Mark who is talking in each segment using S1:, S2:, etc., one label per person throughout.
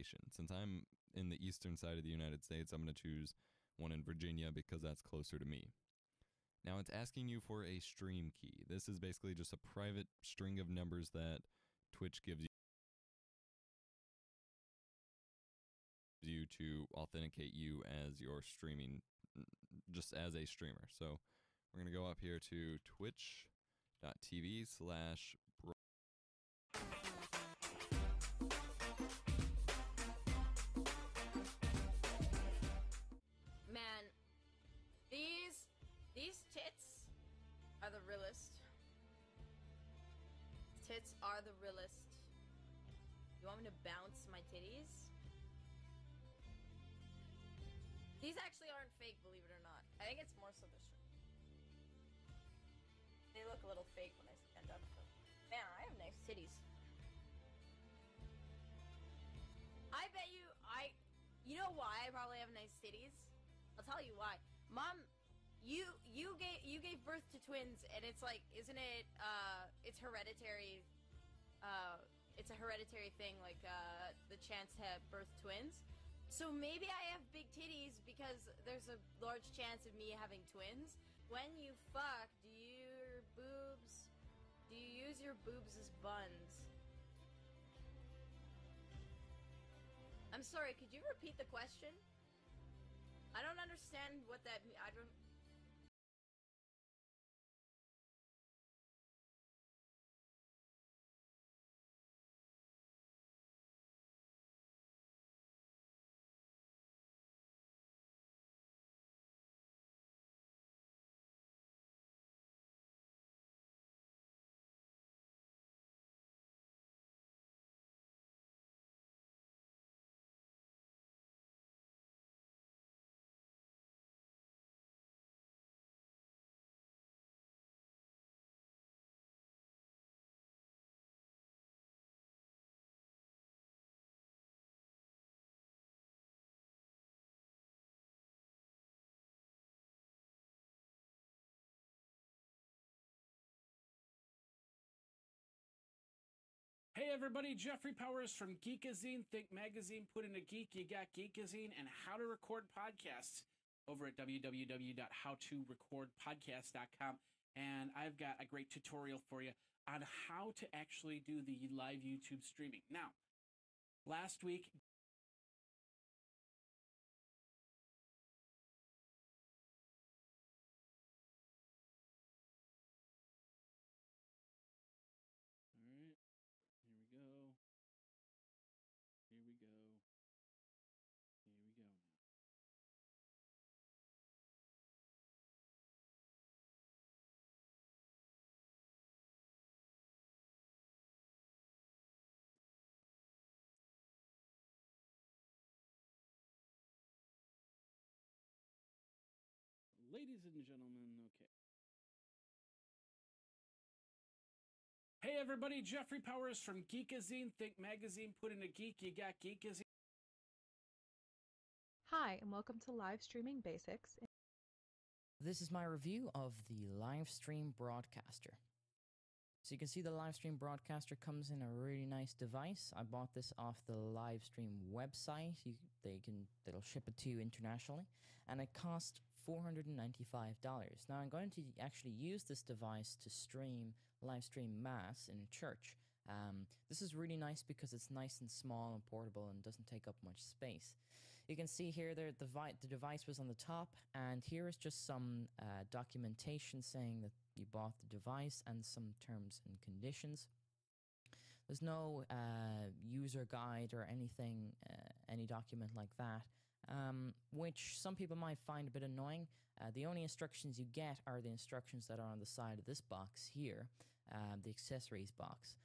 S1: location. Since I'm in the eastern side of the United States, I'm going to choose one in Virginia because that's closer to me. Now it's asking you for a stream key. This is basically just a private string of numbers that Twitch gives you to authenticate you as your streaming, just as a streamer. So we're going to go up here to twitch.tv/.
S2: Man, these tits are the realest. Tits are the realest. You want me to bounce my titties? These actually aren't fake, believe it or not. I think it's more so the shirt. They look a little fake when I stand up. But man, I have nice titties. I bet you you know why I probably have nice titties? I'll tell you why. Mom, you gave birth to twins, and it's like, isn't it? It's hereditary. It's a hereditary thing, like the chance to birth twins. So maybe I have big titties because there's a large chance of me having twins. When you fuck, do you use your boobs as buns? I'm sorry, could you repeat the question? I don't understand what that means. I don't...
S3: Hey everybody, Jeffrey Powers from Geekazine. Think Magazine, put in a geek, you got Geekazine, and how to record podcasts over at www.howtorecordpodcast.com. And I've got a great tutorial for you on how to actually do the live YouTube streaming. Now, last week, all right, here we go. Here we go. Here we go now. Ladies and gentlemen, okay. Hey everybody, Jeffrey Powers from Geekazine. Think Magazine, put in a geek, you got Geekazine.
S4: Hi, and welcome to Live Streaming Basics.
S5: This is my review of the Livestream Broadcaster. So you can see the Livestream Broadcaster comes in a really nice device. I bought this off the Livestream website. They'll ship it to you internationally, and it cost $495. Now I'm going to actually use this device to live stream mass in a church. This is really nice because it's nice and small and portable and doesn't take up much space. You can see here the device was on the top, and here is just some documentation saying that you bought the device and some terms and conditions. There's no user guide or anything, any document like that, which some people might find a bit annoying. The only instructions you get are the instructions that are on the side of this box here, the accessories box.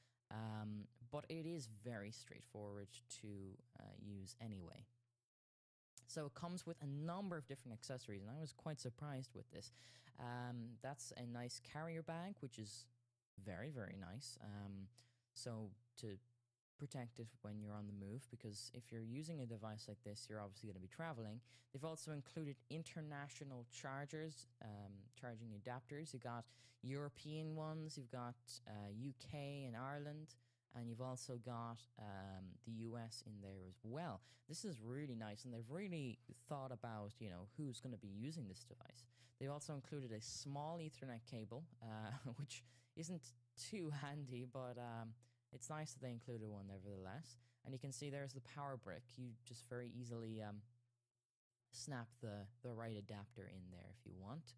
S5: But it is very straightforward to use anyway. So it comes with a number of different accessories, and I was quite surprised with this. That's a nice carrier bag, which is very, very nice. So to protect it when you're on the move, because if you're using a device like this, you're obviously going to be traveling. They've also included international chargers, charging adapters. You've got European ones, you've got UK and Ireland. and you've also got the US in there as well. This is really nice, and they've really thought about, you know, who's going to be using this device. They've also included a small Ethernet cable, which isn't too handy, but it's nice that they included one nevertheless. And you can see there's the power brick. You just very easily snap the right adapter in there if you want.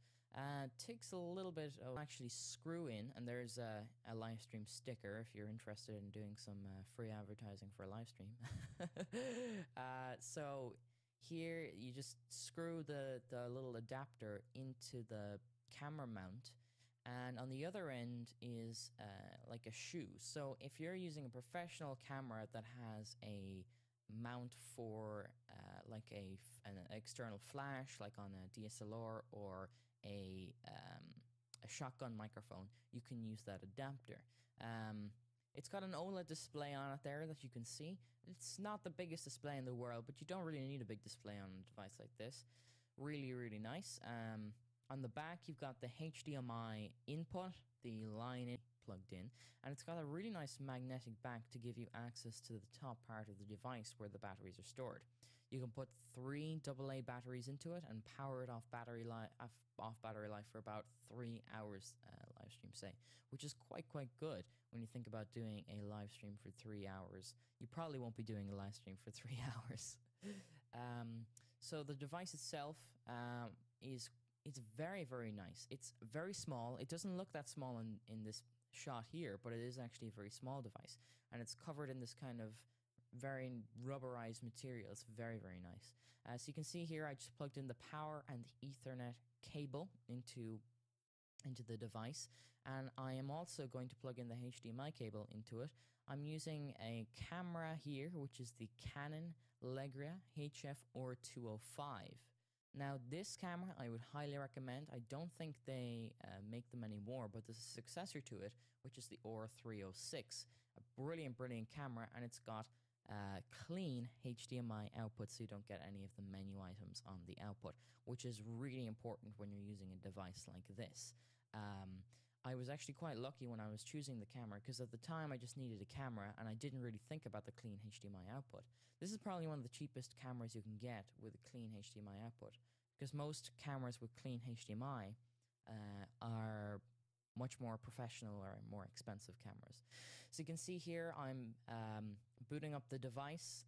S5: Takes a little bit of actually screw in, and there's a live stream sticker if you're interested in doing some free advertising for a live stream. So here you just screw the little adapter into the camera mount, and on the other end is like a shoe. So if you're using a professional camera that has a mount for like an external flash, like on a DSLR or a shotgun microphone, you can use that adapter. It's got an OLED display on it there that you can see. It's not the biggest display in the world, but you don't really need a big display on a device like this. Really, really nice. On the back, you've got the HDMI input, the line in plugged in, and it's got a really nice magnetic back to give you access to the top part of the device where the batteries are stored. You can put 3 AA batteries into it and power it off battery life for about 3 hours live stream, say, which is quite good when you think about doing a live stream for 3 hours. You probably won't be doing a live stream for 3 hours. So the device itself it's very, very nice. It's very small. It doesn't look that small in this shot here, but it is actually a very small device, and it's covered in this kind of very rubberized material. It's very, very nice. So you can see here, I just plugged in the power and the Ethernet cable into the device, and I am also going to plug in the HDMI cable into it. I'm using a camera here, which is the Canon Legra HF-R205. Now, this camera I would highly recommend. I don't think they make them anymore, but there's a successor to it, which is the R306. A brilliant, brilliant camera, and it's got clean HDMI output, so you don't get any of the menu items on the output, which is really important when you're using a device like this. I was actually quite lucky when I was choosing the camera, because at the time I just needed a camera and I didn't really think about the clean HDMI output. This is probably one of the cheapest cameras you can get with a clean HDMI output, because most cameras with clean HDMI are much more professional or more expensive cameras. So you can see here I'm booting up the device.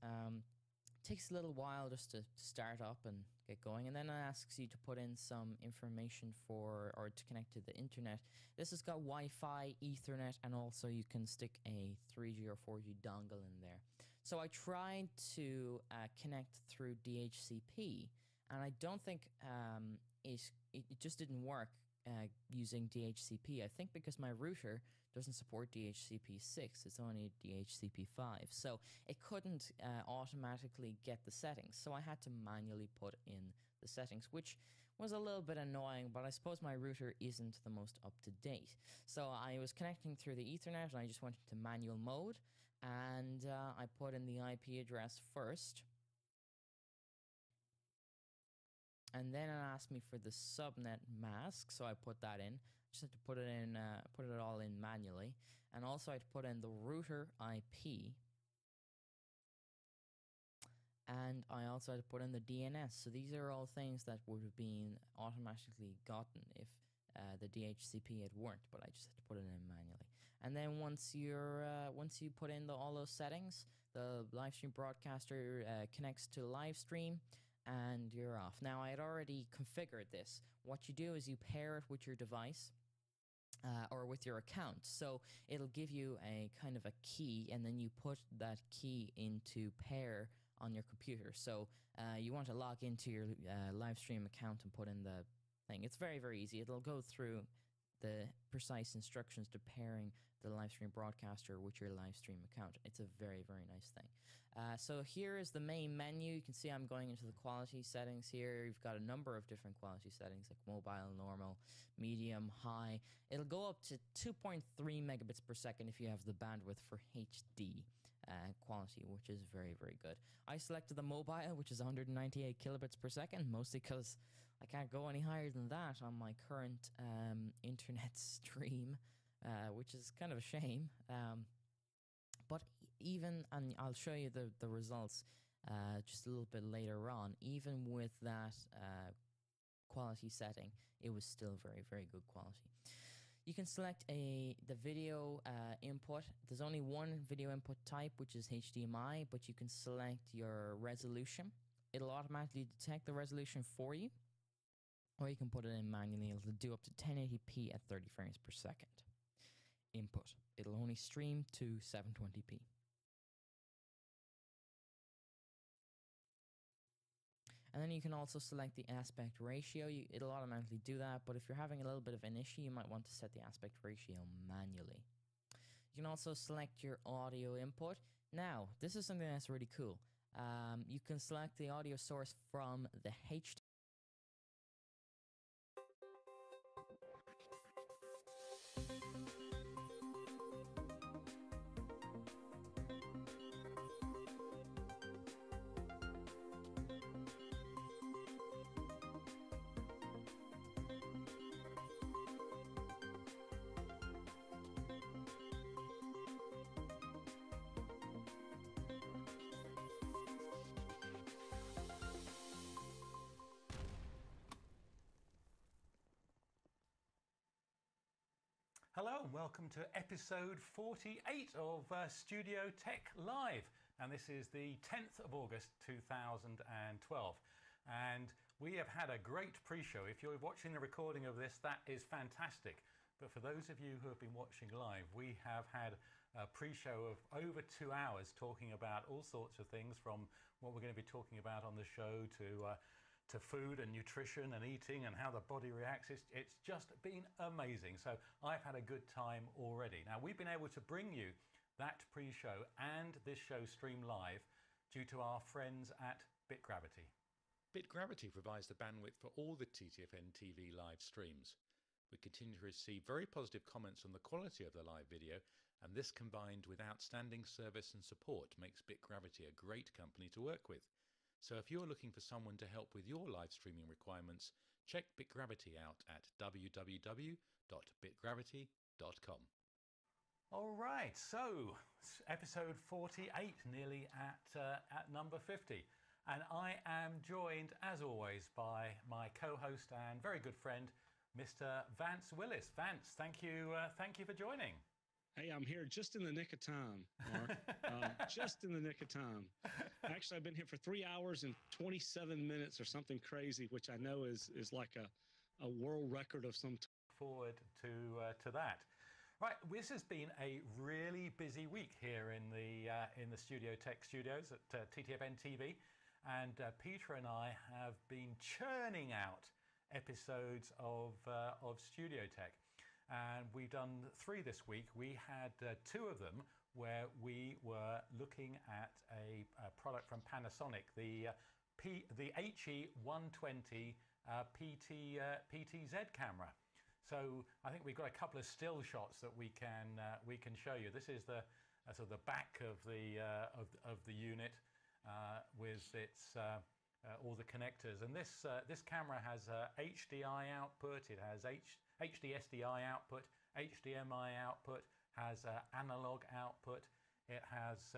S5: Takes a little while just to start up and get going, and then it asks you to put in some information or to connect to the internet. This has got Wi-Fi, Ethernet, and also you can stick a 3G or 4G dongle in there. So I tried to connect through DHCP, and I don't think it just didn't work using DHCP. I think because my router doesn't support DHCP 6, it's only DHCP 5, so it couldn't automatically get the settings, so I had to manually put in the settings, which was a little bit annoying, but I suppose my router isn't the most up-to-date. So I was connecting through the Ethernet, and I just went into manual mode, and I put in the IP address first, and then it asked me for the subnet mask, so I put that in. Just had to put it all in manually, and also I had to put in the router IP, and I also had to put in the DNS. So these are all things that would have been automatically gotten if the DHCP had worked, but I just had to put it in manually. And then once you put in all those settings, the live stream broadcaster connects to live stream, and you're off. Now, I had already configured this. What you do is you pair it with your device or with your account. So it'll give you a kind of a key, and then you put that key into pair on your computer. So you want to log into your live stream account and put in the thing. It's very, very easy. It'll go through the precise instructions to pairing the live stream broadcaster with your live stream account. It's a very, very nice thing. So here is the main menu. You can see I'm going into the quality settings here. You've got a number of different quality settings like mobile, normal, medium, high. It'll go up to 2.3 megabits per second if you have the bandwidth for HD quality, which is very, very good. I selected the mobile, which is 198 kilobits per second, mostly because I can't go any higher than that on my current internet stream, which is kind of a shame. But even, and I'll show you the results just a little bit later on, even with that quality setting, it was still very, very good quality. You can select the video input. There's only one video input type, which is HDMI, but you can select your resolution. It'll automatically detect the resolution for you, or you can put it in manually. It'll do up to 1080p at 30 frames per second. Input. It'll only stream to 720p. And then you can also select the aspect ratio. It'll automatically do that, but if you're having a little bit of an issue, you might want to set the aspect ratio manually. You can also select your audio input. Now, this is something that's really cool. You can select the audio source from the HD.
S6: Hello and welcome to episode 48 of Studio Tech Live, and this is the 10th of August 2012, and we have had a great pre-show. If you're watching the recording of this, that is fantastic, but for those of you who have been watching live, we have had a pre-show of over 2 hours talking about all sorts of things, from what we're going to be talking about on the show to food and nutrition and eating and how the body reacts. It's just been amazing. So I've had a good time already. Now, we've been able to bring you that pre-show and this show stream live due to our friends at BitGravity.
S7: BitGravity provides the bandwidth for all the TTFN TV live streams. We continue to receive very positive comments on the quality of the live video, and this combined with outstanding service and support makes BitGravity a great company to work with. So if you're looking for someone to help with your live streaming requirements, check BitGravity out at www.bitgravity.com.
S6: All right, so episode 48, nearly at number 50. And I am joined, as always, by my co-host and very good friend, Mr. Vance Willis. Vance, thank you for joining.
S3: Hey, I'm here just in the nick of time, Mark. Just in the nick of time. Actually, I've been here for 3 hours and 27 minutes or something crazy, which I know is like a world record of some.
S6: Forward to that. Right, this has been a really busy week here in the Studio Tech studios at TTFN TV, and Peter and I have been churning out episodes of Studio Tech. And we've done 3 this week. We had 2 of them where we were looking at a product from Panasonic, the HE120 PTZ camera. So I think we've got a couple of still shots that we can show you. This is the sort of the back of the unit with its all the connectors, and this camera has HDI output. It has HD SDI output, HDMI output, has analog output. It has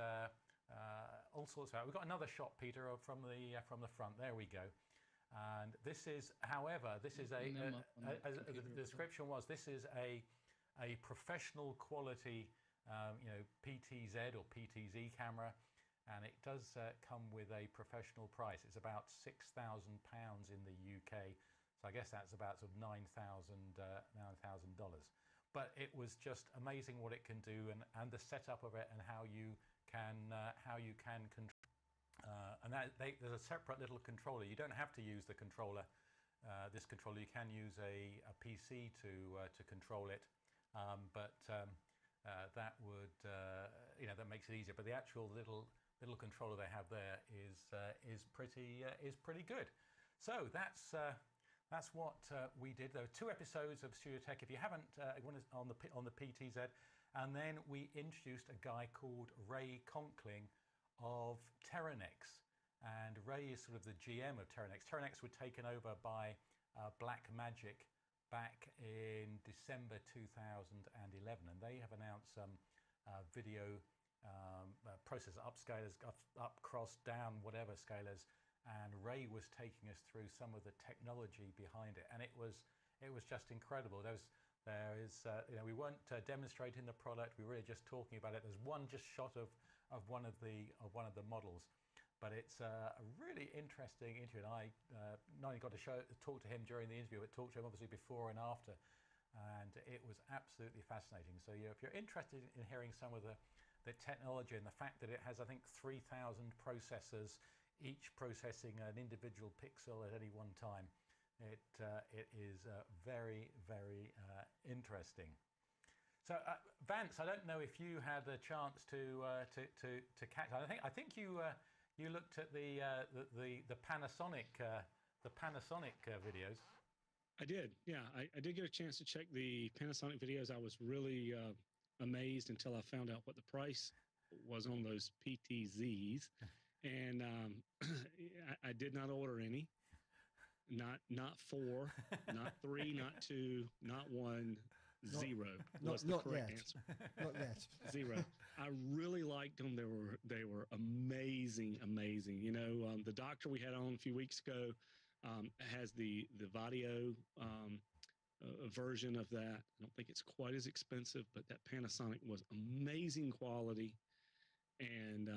S6: all sorts of. We've got another shot, Peter, from the front. There we go. And this is, however, this is as the description was, this is a professional quality, PTZ or PTZ camera, and it does come with a professional price. It's about £6,000 in the UK. So I guess that's about sort of $9,000. But it was just amazing what it can do, and the setup of it, and how you can control. And there's a separate little controller. You don't have to use the controller. This controller, you can use a PC to control it, but that would that makes it easier. But the actual little controller they have there is pretty good. So that's what we did. There were 2 episodes of Studio Tech. If you haven't, one is on the PTZ, and then we introduced a guy called Ray Conkling of Terranex, and Ray is sort of the GM of Terranex. Terranex were taken over by Blackmagic back in December 2011, and they have announced some video processor upscalers, up, cross, down, whatever scalers, and Ray was taking us through some of the technology behind it, and it was just incredible. We weren't demonstrating the product; we were really just talking about it. There's one just shot of one of the models, but it's a really interesting interview. And I not only got to talk to him during the interview, but talked to him obviously before and after, and it was absolutely fascinating. So if you're interested in hearing some of the technology and the fact that it has, I think, 3,000 processors, each processing an individual pixel at any one time, it is very, very interesting. So Vance, I don't know if you had a chance to catch. I think you looked at the Panasonic videos.
S3: I did, yeah. I did get a chance to check the Panasonic videos. I was really amazed until I found out what the price was on those PTZs, and I did not order any. Not 4, not 3, not 2, not 1, 0 was the correct answer.
S8: Not yet.
S3: 0. I really liked them. They were amazing. You know, the doctor we had on a few weeks ago has the Vadio version of that. I don't think it's quite as expensive, but that Panasonic was amazing quality. And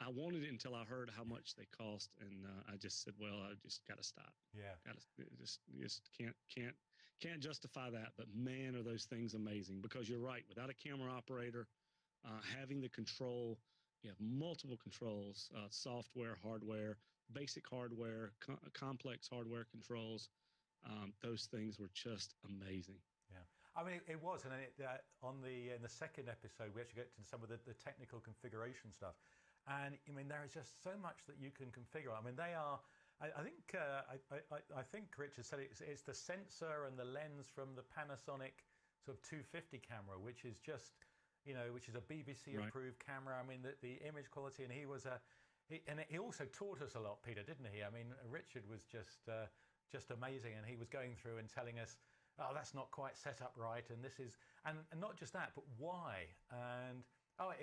S3: I wanted it until I heard how much they cost, and I just said, "Well, I just got to stop.
S6: Yeah,
S3: just can't justify that." But man, are those things amazing! Because you're right. Without a camera operator, having the control, you have multiple controls: software, hardware, basic hardware, complex hardware controls. Those things were just amazing.
S6: Yeah, I mean it was, and in the second episode we actually get to some of the technical configuration stuff, and I mean there is just so much that you can configure. I mean they are. I think Richard said it's the sensor and the lens from the Panasonic sort of 250 camera, which is just which is a BBC approved camera. I mean the image quality, and he also taught us a lot, Peter, didn't he? I mean Richard was just amazing, and he was going through and telling us, oh, that's not quite set up right, and this is, and not just that, but why, and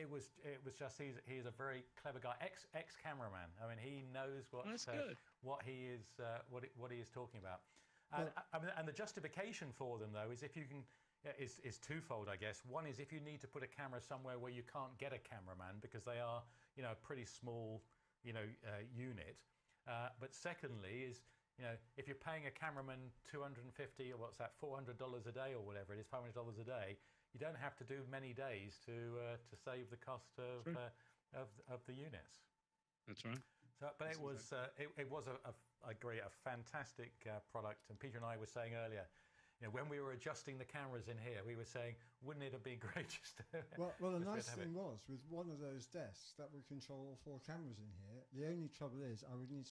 S6: it was just he's a very clever guy, ex cameraman. I mean, he knows what he is talking about, and I mean, and the justification for them though is if you can. Is twofold, I guess. One is if you need to put a camera somewhere where you can't get a cameraman because they are, a pretty small, unit. But secondly is, if you're paying a cameraman $250 or what's that, $400 a day or whatever it is, $500 a day, you don't have to do many days to save the cost of the units.
S3: That's right.
S6: So, but it was a fantastic product. And Peter and I were saying earlier, when we were adjusting the cameras in here, we were saying, wouldn't it have been great just to...
S8: Well, the nice thing was, with one of those desks that would control all 4 cameras in here, the only trouble is I would need